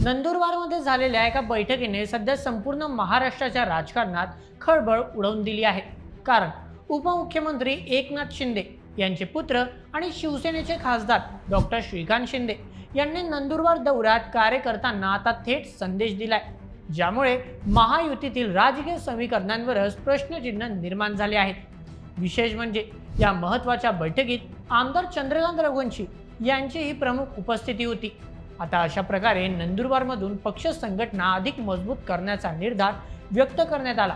नंदुरबारमध्ये झालेल्या एका बैठकीने सध्या संपूर्ण महाराष्ट्राच्या राजकारणात खळबळ उडवून दिली आहे। कारण उपमुख्यमंत्री एकनाथ शिंदे यांचे पुत्र आणि शिवसेनेचे खासदार डॉक्टर श्रीकांत शिंदे यांनी नंदुरबार दौऱ्यात कार्यकर्त्यांना आता थेट संदेश दिलाय, ज्यामुळे महायुतीतील राजकीय समीकरणांवरच प्रश्नचिन्ह निर्माण झाले आहेत। विशेष म्हणजे या महत्त्वाच्या बैठकीत आमदार चंद्रकांत रघुवंशी यांचीही प्रमुख उपस्थिती होती। आता अशा प्रकारे नंदुरबारमधून पक्ष संघटना अधिक मजबूत करण्याचा निर्धार व्यक्त करण्यात आला।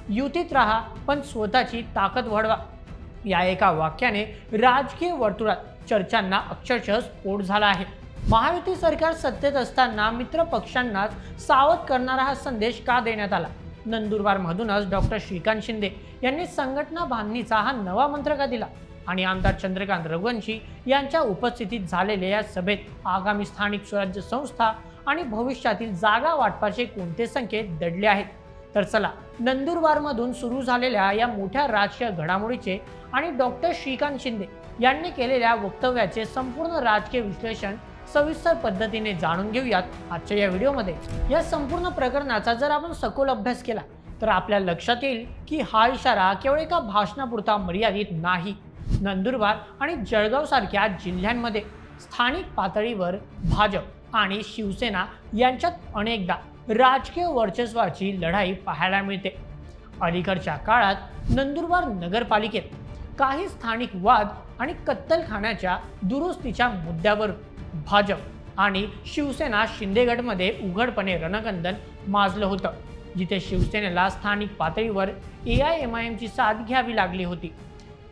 युतीत राहा पण स्वतःची ताकद वाढवा, या एका वाक्याने राजकीय वर्तुळात चर्चांना अक्षरशः स्फोट झाला आहे। महायुती सरकार सत्तेत असताना मित्र पक्षांनाच सावध करणारा हा संदेश का देण्यात आला? नंदुरबारमधूनच डॉक्टर श्रीकांत शिंदे यांनी संघटना बांधणीचा हा नवा मंत्र का दिला? आणि आमदार चंद्रकांत रघुवंशी यांच्या उपस्थितीत झालेल्या या सभेत आगामी स्थानिक स्वराज्य संस्था आणि भविष्यातील जागा वाटपाचे कोणते संकेत दडले आहेत? तर चला, नंदुरबारमधून सुरू झालेल्या या मोठ्या राजकीय घडामोडीचे आणि डॉक्टर श्रीकांत शिंदे यांनी केलेल्या वक्तव्याचे संपूर्ण राजकीय विश्लेषण सविस्तर पद्धतीने जाणून घेऊयात आजच्या या व्हिडिओमध्ये। या संपूर्ण प्रकरणाचा जर आपण सखोल अभ्यास केला तर आपल्या लक्षात येईल की हा इशारा केवळ एका भाषणापुरता मर्यादित नाही। नंदुरबार आणि जळगाव सारख्या जिल्ह्यांमध्ये स्थानिक पातळीवर भाजप आणि शिवसेना यांच्यात अनेकदा राजकीय वर्चस्वाची लढाई पाहायला मिळते। अलीकडच्या काळात नंदुरबार नगरपालिकेत काही स्थानिक वाद आणि कत्तलखान्याच्या दुरुस्तीच्या मुद्द्यावर भाजप आणि शिवसेना शिंदे गटमध्ये उघडपणे रणकंदन माजलं होतं, जिथे शिवसेनेला स्थानिक पातळीवर AIMIMची साथ घ्यावी लागली होती।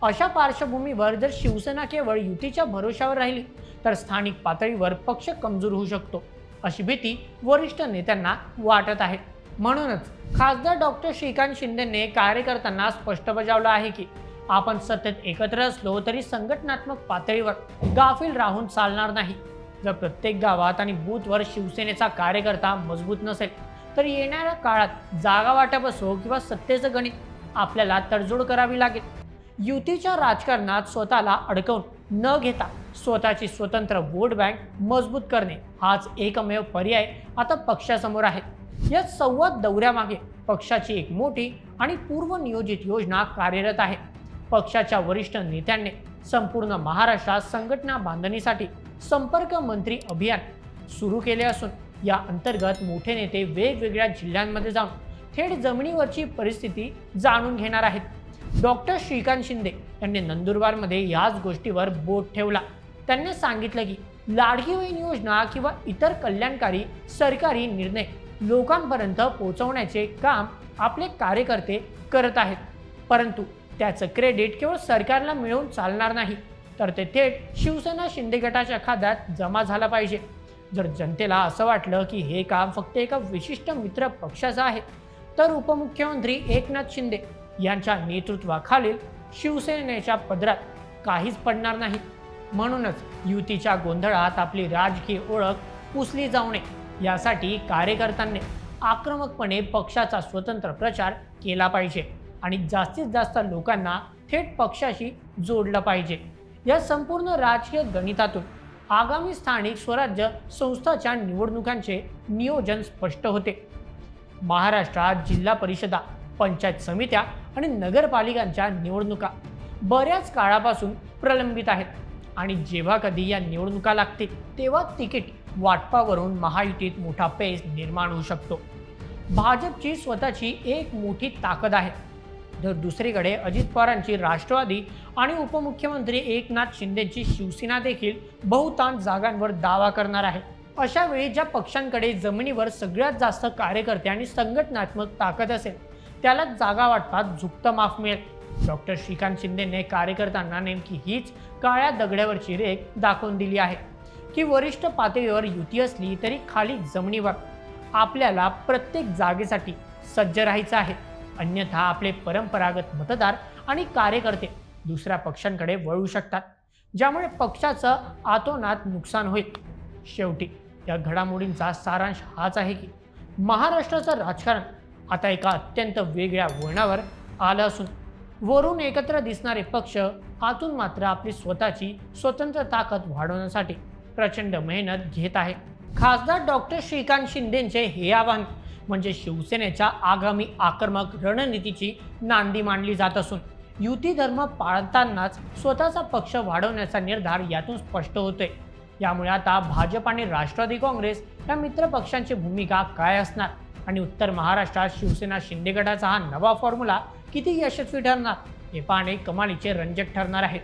अशा पार्श्वभूमीवर जर शिवसेना केवळ युतीच्या भरोशावर राहिली तर स्थानिक पातळीवर पक्ष कमजोर होऊ शकतो, अशी भीती वरिष्ठ नेत्यांना वाटत आहे। म्हणूनच खासदार डॉक्टर श्रीकांत शिंदेने कार्यकर्त्यांना स्पष्ट बजावलं आहे की आपण सतत एकत्र असलो तरी संघटनात्मक पातळीवर गाफील राहून चालणार नाही। जर प्रत्येक गावात आणि बूथवर शिवसेनेचा कार्यकर्ता मजबूत नसेल तर येणाऱ्या काळात जागा वाटप असो किंवा सत्तेचं गणित आपल्याला तडजोड करावी लागेल। युतीच्या राजकारणात स्वतःला अडकवून न घेता स्वतःची स्वतंत्र वोट बँक मजबूत करणे हाच एकमेव पर्याय आता पक्षासमोर आहे। या संवाद दौऱ्यामागे पक्षाची एक मोठी आणि पूर्वनियोजित योजना कार्यरत आहे। पक्षाच्या वरिष्ठ नेत्यांनी संपूर्ण महाराष्ट्रात संघटना बांधणीसाठी संपर्क मंत्री अभियान सुरू केले असून या अंतर्गत मोठे नेते वेगवेगळ्या जिल्ह्यांमध्ये जाऊन थेट जमिनीवरची परिस्थिती जाणून घेणार आहेत। डॉक्टर श्रीकांत शिंदे यांनी नंदुरबारमध्ये याच गोष्टीवर बोट ठेवला। त्यांनी सांगितलं की लाडकी बहीण योजना किंवा इतर कल्याणकारी सरकारी निर्णय लोकांपर्यंत पोहोचवण्याचे काम आपले कार्यकर्ते करत आहेत, परंतु त्याचं क्रेडिट केवळ सरकारला मिळवून चालणार नाही, तर ते थेट शिवसेना शिंदे गटाच्या खात्यात जमा झालं पाहिजे। जर जनतेला असं वाटलं की हे काम फक्त एका विशिष्ट मित्र पक्षाचं आहे तर उपमुख्यमंत्री एकनाथ शिंदे यांच्या नेतृत्वाखालील शिवसेनेच्या पदरात काहीच पडणार नाही। म्हणूनच युतीच्या गोंधळात आपली राजकीय ओळख पुसली जाऊ नये यासाठी कार्यकर्त्यांनी आक्रमकपणे पक्षाचा स्वतंत्र प्रचार केला पाहिजे आणि जास्तीत जास्त लोकांना थेट पक्षाशी जोडलं पाहिजे। या संपूर्ण राजकीय गणितातून आगामी स्थानिक स्वराज्य संस्थांच्या निवडणुकांचे नियोजन स्पष्ट होते। महाराष्ट्रात जिल्हा परिषदा, पंचायत समित्या आणि नगरपालिकांच्या निवडणुका बऱ्याच काळापासून प्रलंबित आहेत आणि जेव्हा कधी या निवडणुका लागतील तेव्हा तिकीट वाटपावरून महायुतीत मोठा पेच निर्माण होऊ शकतो। भाजपची स्वतःची एक मोठी ताकद आहे, तर दुसरीकडे अजित पवारांची राष्ट्रवादी आणि उपमुख्यमंत्री एकनाथ शिंदेची शिवसेना देखील बहुतांश जागांवर दावा करणार आहे। अशा वेळी ज्या पक्षांकडे जमिनीवर सगळ्यात जास्त कार्यकर्ते आणि संघटनात्मक ताकद असेल त्याला जागा वाटपात झुकतं माफ मिळेल। डॉक्टर श्रीकांत शिंदेने कार्यकर्त्यांना नेमकी हीच काळ्या दगडावरची रेख दाखवून दिली आहे की वरिष्ठ पातळीवर युती असली तरी खाली जमिनीवर आपल्याला प्रत्येक जागेसाठी सज्ज राहायचं आहे, अन्यथा आपले परंपरागत मतदार आणि कार्यकर्ते दुसऱ्या पक्षांकडे वळू शकतात, ज्यामुळे पक्षाचं आतोनात नुकसान होईल। शेवटी या घडामोडींचा सारांश हाच आहे की महाराष्ट्राचं राजकारण आता एका अत्यंत वेगळ्या वळणावर आलं असून वरून एकत्र दिसणारे पक्ष आतून मात्र आपली स्वतःची स्वतंत्र ताकद वाढवण्यासाठी प्रचंड मेहनत घेत आहे। खासदार डॉक्टर श्रीकांत शिंदेचे हे आवाहन म्हणजे शिवसेनेच्या आगामी आक्रमक रणनीतीची नांदी मानली जात असून युती धर्म पाळतानाच स्वतःचा पक्ष वाढवण्याचा निर्धार यातून स्पष्ट होतोय। यामुळे आता भाजप आणि राष्ट्रवादी काँग्रेस या मित्र पक्षांची भूमिका काय असणार आणि उत्तर महाराष्ट्रात शिवसेना शिंदे गटाचा हा नवा फॉर्म्युला किती यशस्वी ठरणार हे पाहणे कमालीचे रंजक ठरणार आहे।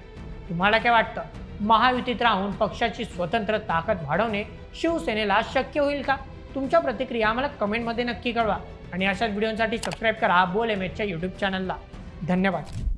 तुम्हाला काय वाटतं, महायुतीत राहून पक्षाची स्वतंत्र ताकद वाढवणे शिवसेनेला शक्य होईल का? तुमच्या प्रतिक्रिया आम्हाला कमेंटमध्ये नक्की कळवा आणि अशाच व्हिडिओसाठी सबस्क्राईब करा बोल एमएचच्या यूट्यूब चॅनलला। धन्यवाद।